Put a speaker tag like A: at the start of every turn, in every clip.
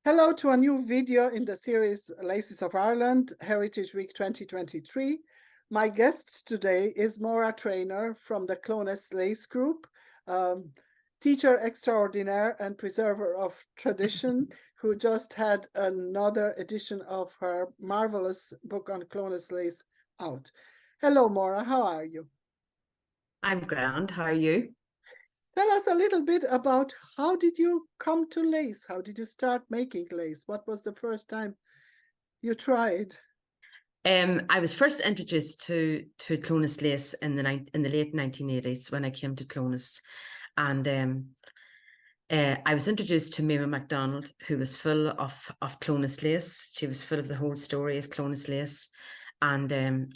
A: Hello to a new video in the series Laces of Ireland, Heritage Week 2023. My guest today is Maire Treanor from the Clonus Lace Group, teacher extraordinaire and preserver of tradition, who just had another edition of her marvelous book on Clonus Lace out. Hello, Maire, how are you?
B: I'm grand. How are you?
A: Tell us a little bit about how did you come to lace? How did you start making lace? What was the first time you tried?
B: I was first introduced to Clonus lace in the late 1980s when I came to Clonus, and I was introduced to Maire MacDonald, who was full of Clonus lace. She was full of the whole story of Clonus lace, and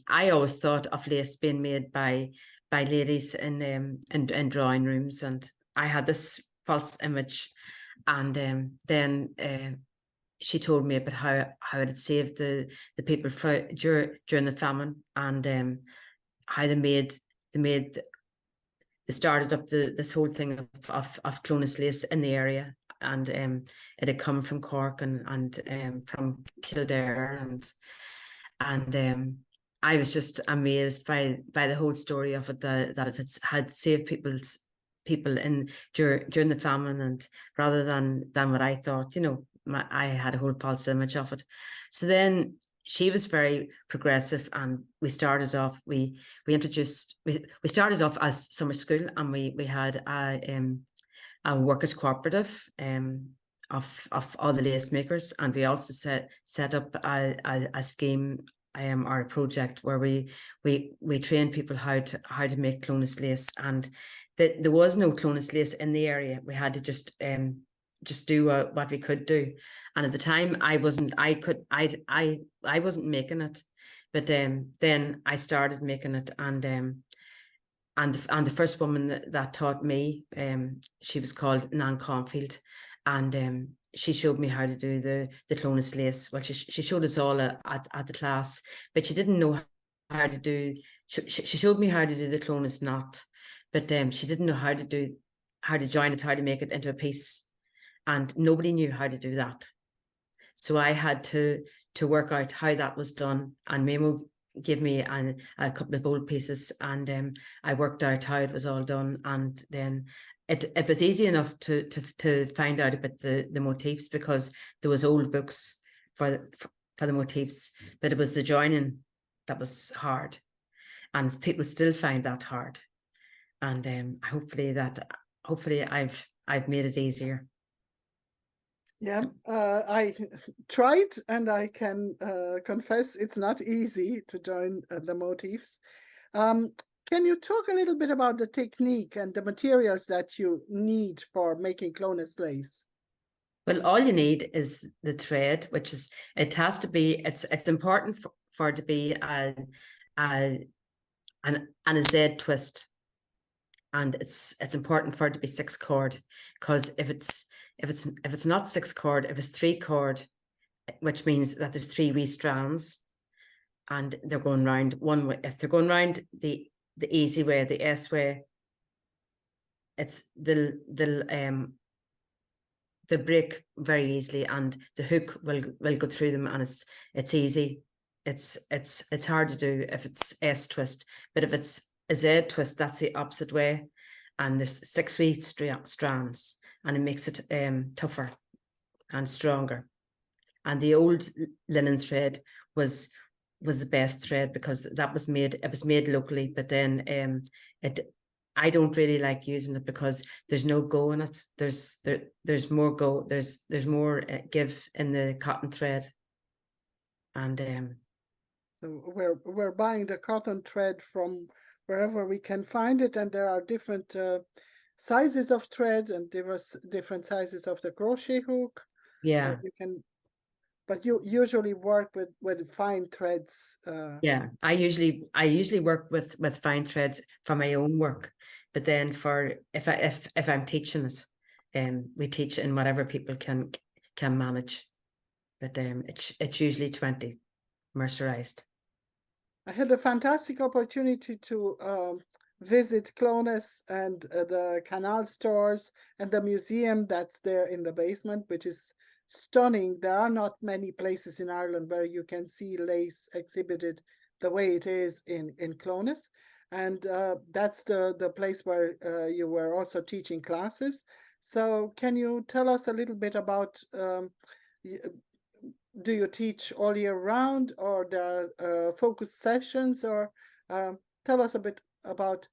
B: I always thought of lace being made by ladies in drawing rooms, and I had this false image, and then she told me about how it had saved the people during the famine, and how they started up this whole thing of Clonus lace in the area, and it had come from Cork and from Kildare, and I was just amazed by the whole story of it, that it had saved people during the famine, and rather than what I thought, I had a whole false image of it. So then she was very progressive, and we started off as summer school, and we had a workers cooperative of all the lace makers, and we also set up a scheme or a project where we train people how to make Clonus lace, and there was no Clonus lace in the area. We had to just do what we could do, and at the time I wasn't making it, but then I started making it, and the first woman that taught me, she was called Nan Caulfield, and she showed me how to do the Clonus lace. Well, she showed us all at the class, but she didn't know how to do. She showed me how to do the Clonus knot, but she didn't know how to join it, how to make it into a piece, and nobody knew how to do that. So I had to work out how that was done, and Memo gave me a couple of old pieces, and I worked out how it was all done, and then it was easy enough to find out about the motifs, because there was old books for the motifs, but it was the joining that was hard, and people still find that hard, and hopefully I've made it easier.
A: Yeah, I tried, and I can confess it's not easy to join the motifs. Can you talk a little bit about the technique and the materials that you need for making Clonus lace?
B: Well, all you need is the thread, which is, it has to be, it's important for it to be a Z twist, and it's important for it to be 6 cord, because if it's not 6 cord, if it's 3 cord, which means that there's 3 wee strands, and they're going round one way. If they're going round the easy way, the S way, it's they'll break very easily, and the hook will go through them, and it's easy. It's hard to do if it's S twist, but if it's a Z twist, that's the opposite way, and there's 6 wee strands, and it makes it tougher and stronger. And the old linen thread was the best thread, because it was made locally, but then I don't really like using it, because there's no go in it. There's more go. There's more give in the cotton thread, and
A: so we're buying the cotton thread from wherever we can find it, and there are different sizes of thread and different sizes of the crochet hook.
B: yeah.
A: But you usually work with fine threads.
B: Yeah, I usually work with fine threads for my own work, but then if I'm teaching it, we teach in whatever people can manage, but it's usually 20 mercerized.
A: I had a fantastic opportunity to visit Clonus and the canal stores and the museum that's there in the basement, which is stunning. There are not many places in Ireland where you can see lace exhibited the way it is in Clones. And that's the place where you were also teaching classes. So can you tell us a little bit about, do you teach all year round, or there are focus sessions, or tell us a bit about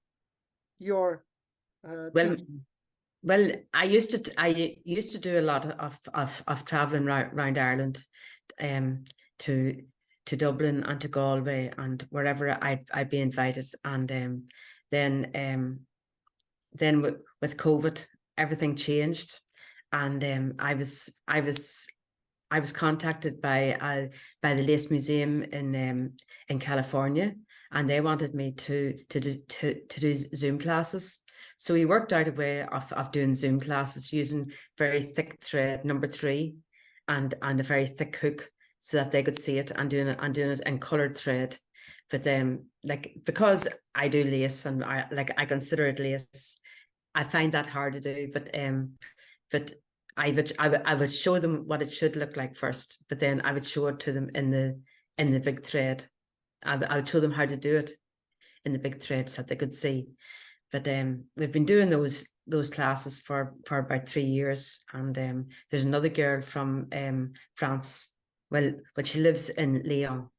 A: your teaching.
B: Well, I used to do a lot of traveling around Ireland, to Dublin and to Galway and wherever I'd be invited. And then with COVID, everything changed, and I was contacted by the Lace Museum in California, and they wanted me to do Zoom classes. So we worked out a way of doing Zoom classes using very thick thread, number 3, and a very thick hook, so that they could see it, and doing it in coloured thread. But like, because I do lace and I consider it lace, I find that hard to do. But I would show them what it should look like first, but then I would show it to them in the big thread. I would show them how to do it in the big thread so that they could see. But we've been doing those classes for about 3 years, and there's another girl from France. Well, she lives in Lyon,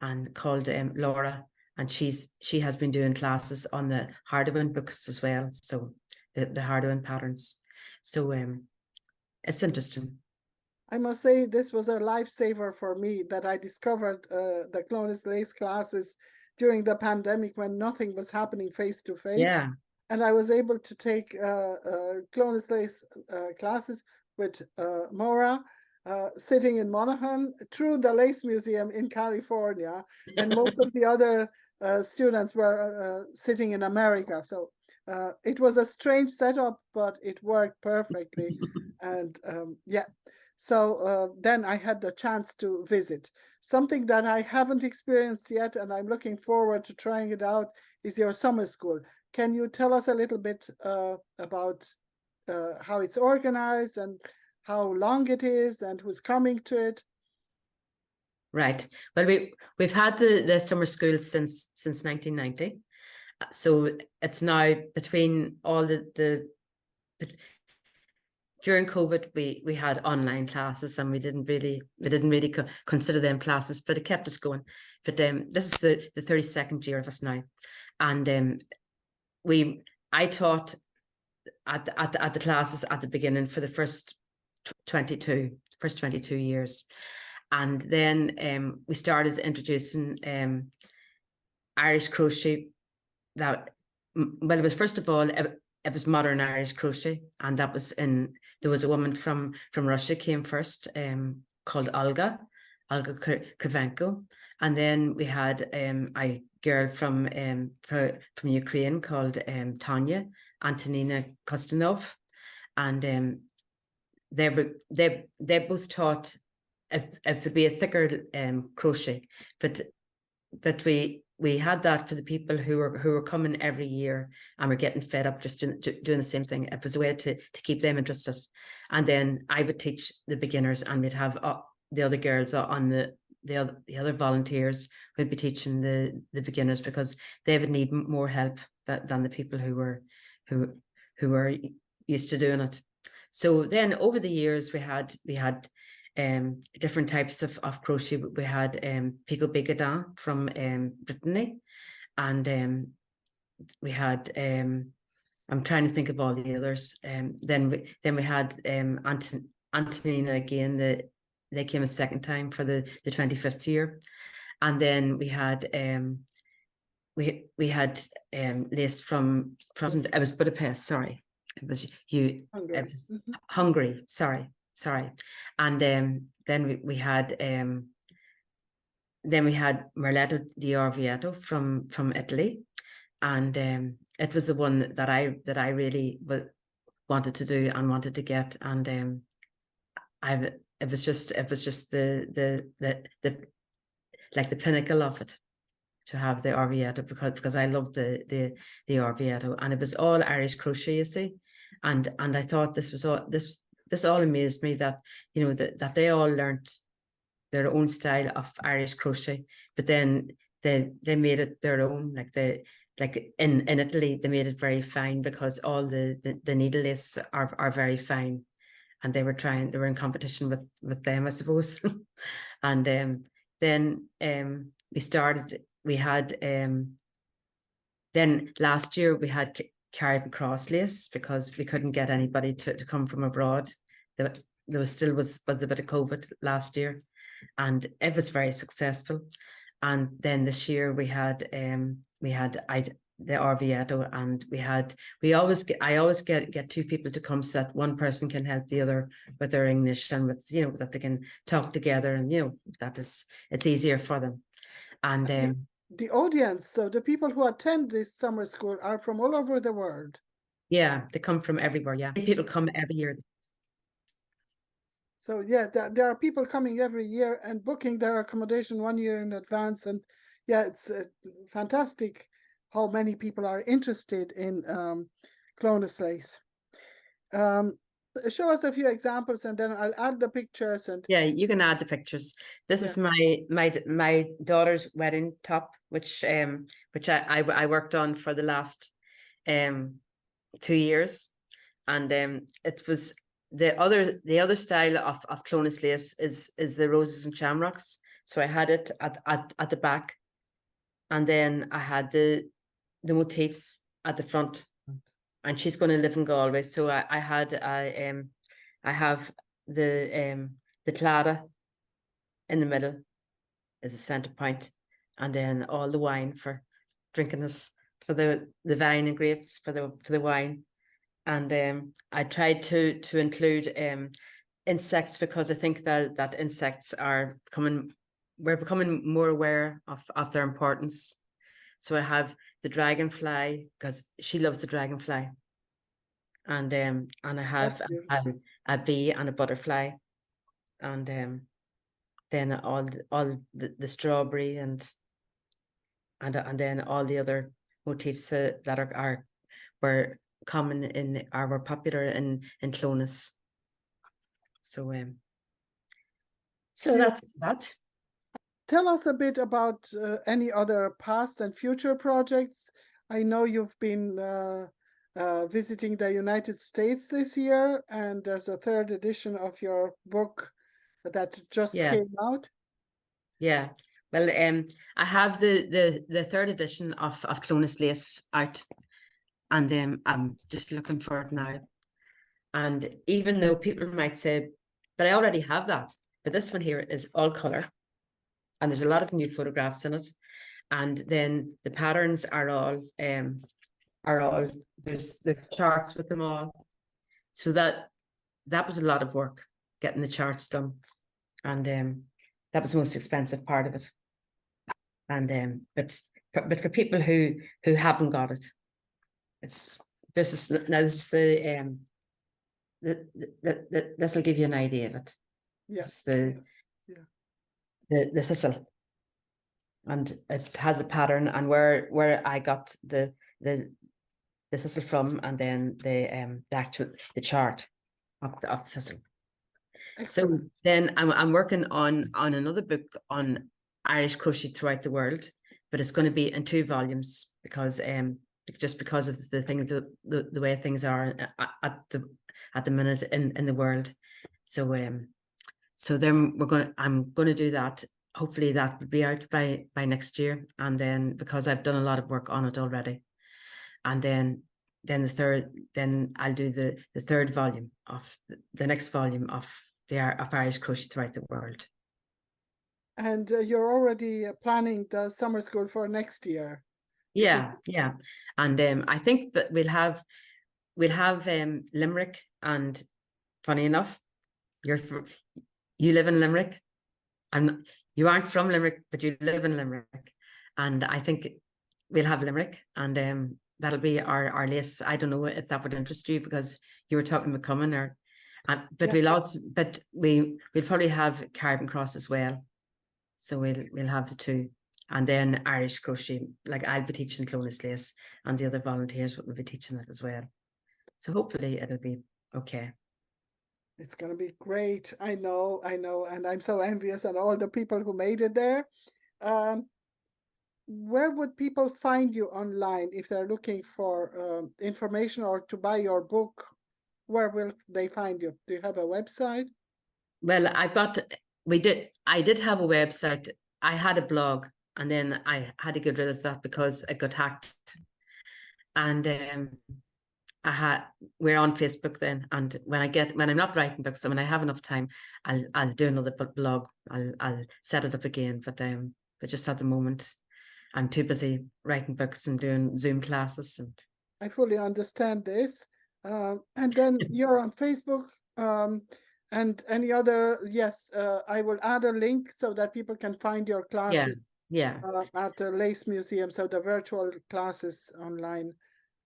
B: and called Laura, and she has been doing classes on the Hardwicke books as well. So the Hardwicke patterns. So it's interesting.
A: I must say this was a lifesaver for me, that I discovered the Clones lace classes during the pandemic when nothing was happening face to face.
B: Yeah.
A: And I was able to take Clones lace classes with Maura, sitting in Monaghan, through the Lace Museum in California, and most of the other students were sitting in America. So it was a strange setup, but it worked perfectly. And yeah, so then I had the chance to visit. Something that I haven't experienced yet, and I'm looking forward to trying it out, is your summer school. Can you tell us a little bit about how it's organized and how long it is and who's coming to it?
B: Right. Well, we've had the summer school since 1990. So it's now between all the during COVID, we had online classes, and we didn't really consider them classes, but it kept us going. But this is the 32nd year of us now, and I taught at the classes at the beginning for the first 22 years, and then we started introducing Irish crochet. That, well, it was, first of all, it was modern Irish crochet, and that was there was a woman from Russia came first, called Olga Krivenko, and then we had a girl from Ukraine called Tanya Antonina Kostanov, and they both taught it would be a thicker crochet, but we had that for the people who were coming every year and were getting fed up just doing the same thing. It was a way to keep them interested. And then I would teach the beginners, and we'd have the other girls on the other volunteers would be teaching the beginners, because they would need more help than the people who were used to doing it. So then over the years we had different types of crochet. We had Pico Bigodin from Brittany, and we had I'm trying to think of all the others. Then we had Antonina again. They came a second time for the 25th year, and then we had lace from it was Budapest. Sorry, it was
A: Hungary.
B: It was Hungary. Sorry. And then we had Merletto di Orvieto from Italy, and it was the one that I really wanted to do and wanted to get, and it was just the like the pinnacle of it, to have the Orvieto, because I loved the Orvieto, and it was all Irish crochet, you see, and I thought this this all amazed me that, you know, that they all learnt their own style of Irish crochet, but then they made it their own. Like in Italy, they made it very fine because all the needle laces are very fine, and they were in competition with them, I suppose. And then we had then last year we had carried and cross lace because we couldn't get anybody to come from abroad. There was a bit of COVID last year, and it was very successful. And then this year we had the Orvieto, and I always get two people to come so that one person can help the other with their English, and with, you know, that they can talk together, and, you know, it's easier for them. And
A: the audience, so the people who attend this summer school, are from all over the world.
B: Yeah, they come from everywhere. Yeah, people come every year.
A: So yeah, there are people coming every year and booking their accommodation 1 year in advance. And yeah, it's fantastic how many people are interested in Clonus lace. Show us a few examples, and then I'll add the pictures. And
B: yeah, you can add the pictures. This is my daughter's wedding top, which I worked on for the last 2 years, and it was the other style of Clonus lace is the roses and shamrocks. So I had it at the back, and then I had the motifs at the front. And she's going to live in Galway, so I have the Clara in the middle as a center point, and then all the wine for drinking this, for the vine and grapes for the wine. And I tried to include insects, because I think that insects we're becoming more aware of their importance. So I have the dragonfly, because she loves the dragonfly, and I have a bee and a butterfly, and then all the strawberry and then all the other motifs that were common were popular in Clonus. So that's that.
A: Tell us a bit about any other past and future projects. I know you've been visiting the United States this year, and there's a 3rd edition of your book that just came out.
B: Yeah, well, I have the 3rd edition of Clonus lace out, and I'm just looking for it now. And even though people might say, but I already have that, but this one here is all color, and there's a lot of new photographs in it, and then the patterns are all there's charts with them all. So that was a lot of work, getting the charts done, and that was the most expensive part of it. And but for people who haven't got it, this will give you an idea of it.
A: Yeah.
B: It's the thistle, and it has a pattern, and where I got the thistle from, and then the chart of the thistle. Excellent. So then I'm working on another book on Irish crochet throughout the world, but it's going to be in 2 volumes, because just because of the things, the way things are at the minute in the world. So then I'm going to do that. Hopefully that will be out by next year, and then, because I've done a lot of work on it already, and then I'll do the 3rd volume of the next volume of Irish crochet throughout the world.
A: And you're already planning the summer school for next year.
B: Yeah. And I think that we'll have Limerick, and funny enough, you live in Limerick. You aren't from Limerick, but you live in Limerick, and I think we'll have Limerick, and that'll be our lace. I don't know if that would interest you, because you were talking about coming, but we'll probably have carbon cross as well. So we'll have the 2, and then Irish crochet. Like, I'll be teaching Clonus lace, and the other volunteers will be teaching it as well. So hopefully it'll be okay.
A: It's going to be great. I know, and I'm so envious and all the people who made it there. Um, where would people find you online if they're looking for information or to buy your book? Where will they find you? Do you have a website?
B: Well, I did have a website. I had a blog, and then I had to get rid of that because it got hacked. And we're on Facebook then. And when I'm not writing books, and when I have enough time, I'll do another blog. I'll set it up again. But just at the moment, I'm too busy writing books and doing Zoom classes. And
A: I fully understand this. And then you're on Facebook. And any other, yes, I will add a link so that people can find your classes
B: yeah.
A: at the Lace Museum, so the virtual classes online.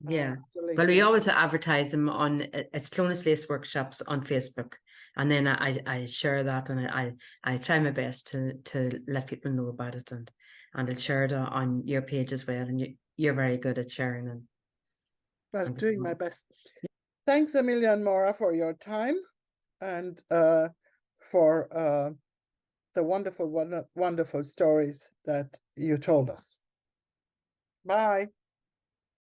B: Yeah.
A: At the Lace
B: Well, we
A: Museum.
B: always advertise them on it's Clonus Lace Workshops on Facebook, and then I share that, and I try my best to let people know about it, and I'll share it on your page as well. And you're very good at sharing and
A: Well, doing my best. Thanks a million, Maura, for your time and for the wonderful stories that you told us. Bye.